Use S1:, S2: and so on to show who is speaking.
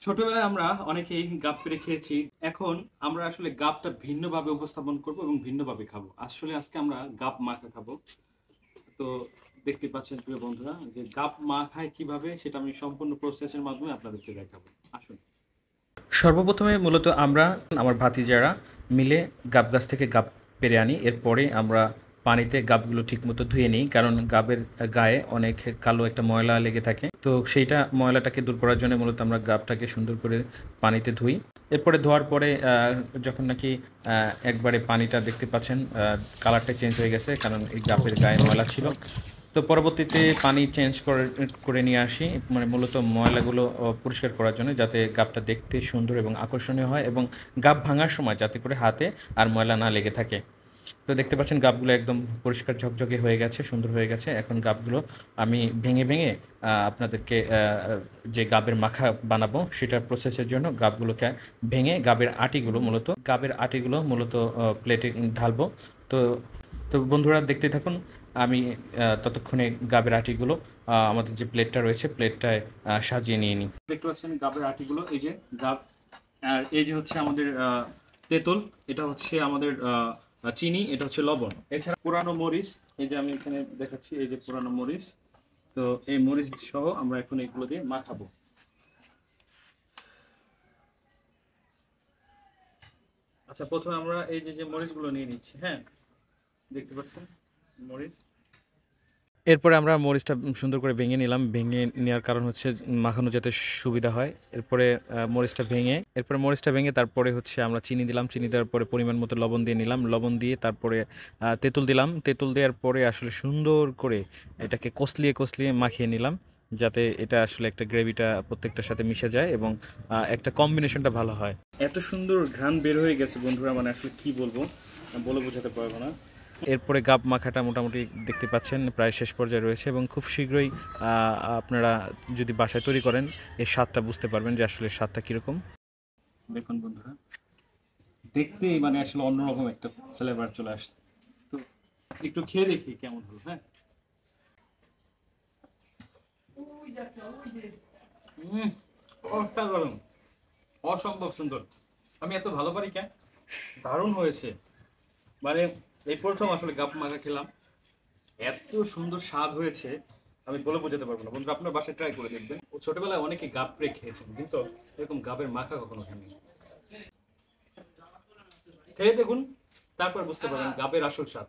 S1: ছোটবেলায় আমরা অনেকেই গাব পেড়ে খেয়েছি। এখন আমরা আসলে গাবটা ভিন্নভাবে উপস্থাপন করব এবং ভিন্নভাবে খাবো। আসলে আজকে আমরা গাব মাখা খাবো। তো দেখতে পাচ্ছেন প্রিয় বন্ধুরা যে গাব মাখায় কিভাবে সেটা আমি সম্পূর্ণ প্রসেসের মাধ্যমে আপনাদেরকে দেখাবো। আসুন।
S2: সর্বপ্রথমে মূলত আমরা আমার ভাতিজারা মিলে গাব গাছ থেকে গাব পেড়ে আনি। এরপরে আমরা পানিতে গাবগুলো ঠিকমতো ধুয়ে নিই, কারণ গাবের গায়ে অনেক কালো একটা ময়লা লেগে থাকে। তো সেইটা ময়লাটাকে দূর করার জন্য মূলত আমরা গাবটাকে সুন্দর করে পানিতে ধুই। এরপরে ধোয়ার পরে যখন নাকি একবারে পানিটা দেখতে পাচ্ছেন কালারটা চেঞ্জ হয়ে গেছে, কারণ এই গাবের গায়ে ময়লা ছিল। তো পরবর্তীতে পানি চেঞ্জ করে করে নিয়ে আসি, মানে মূলত ময়লাগুলো পরিষ্কার করার জন্য, যাতে গাবটা দেখতে সুন্দর এবং আকর্ষণীয় হয় এবং গাব ভাঙার সময় যাতে করে হাতে আর ময়লা না লেগে থাকে। তো দেখতে পাচ্ছেন গাবগুলো একদম পরিষ্কার ঝকঝকে হয়ে গেছে, সুন্দর হয়ে গেছে। এখন গাবগুলো আমি ভেঙে ভেঙে আপনাদেরকে যে গাবের মাখা বানাবো সেটার প্রসেসের জন্য গাবগুলোকে ভেঙে গাবের আটিগুলো মূলত প্লেটে ঢালবো। তো তো বন্ধুরা দেখতে থাকুন। আমি ততক্ষণে গাবের আটিগুলো আমাদের যে প্লেটটা রয়েছে প্লেটটায় সাজিয়ে নিয়ে নিই।
S1: দেখতে পাচ্ছেন গাবের আটিগুলো, এই যে গাব, আর এই যে হচ্ছে আমাদের তেঁতুল, এটা হচ্ছে আমাদের চিনি, এটা হচ্ছে লবণ, এছাড়া পুরানো মরিচ। এই যে আমি এখানে দেখাচ্ছি, এই যে পুরানো মরিচ। তো এই মরিচ সহ আমরা এখন এগুলো দিয়ে মাখাবো। আচ্ছা, প্রথমে আমরা এই যে যে মরিচগুলো নিয়ে নিচ্ছি। হ্যাঁ, দেখতে পাচ্ছেন মরিচ।
S2: এরপরে আমরা মরিচটা সুন্দর করে ভেঙে নিলাম। ভেঙে নেওয়ার কারণ হচ্ছে মাখানো যাতে সুবিধা হয়। এরপরে মরিচটা ভেঙে তারপরে হচ্ছে আমরা চিনি দিলাম। চিনি দেওয়ার পরে পরিমাণ মতো লবণ দিয়ে নিলাম। লবণ দিয়ে তারপরে তেঁতুল দিলাম। তেঁতুল দেওয়ার পরে আসলে সুন্দর করে এটাকে কষলিয়ে কষলিয়ে মাখিয়ে নিলাম, যাতে এটা আসলে একটা গ্রেভিটা প্রত্যেকটার সাথে মিশে যায় এবং একটা কম্বিনেশনটা ভালো হয়।
S1: এত সুন্দর ঘ্রাণ বের হয়ে গেছে বন্ধুরা, মানে আসলে কি বলবো, বলে বোঝাতে পারবো না।
S2: এরপরে গাব মাখাটা মোটামুটি দেখতে পাচ্ছেন প্রায় শেষ পর্যায়ে রয়েছে এবং খুব শীঘ্রই আপনারা যদি বাসায় তৈরি করেন এর স্বাদটা বুঝতে পারবেন যে আসলে স্বাদটা কীরকম।
S1: দেখুন বন্ধুরা, দেখতেই মানে আসলে অন্যরকম একটা ফ্লেভার চলে আসছে। তো একটু খেয়ে দেখি কেমন হলো। হ্যাঁ, অসাধারণ, অসম্ভব সুন্দর। আমি এত ভালো পারি কেন, দারুণ হয়েছে। মানে এই প্রথম আসলে গাব মাখা খেলাম, এত সুন্দর স্বাদ হয়েছে আমি বলে বোঝাতে পারবো না। বন্ধুরা, আপনার বাসায় ট্রাই করে দেখবেন। ও ছোটবেলায় অনেকে গাব পেড়ে খেয়েছেন, কিন্তু এরকম গাবের মাখা কখনো খাননি। খেয়ে দেখুন, তারপর বুঝতে পারবেন গাবের আসল স্বাদ।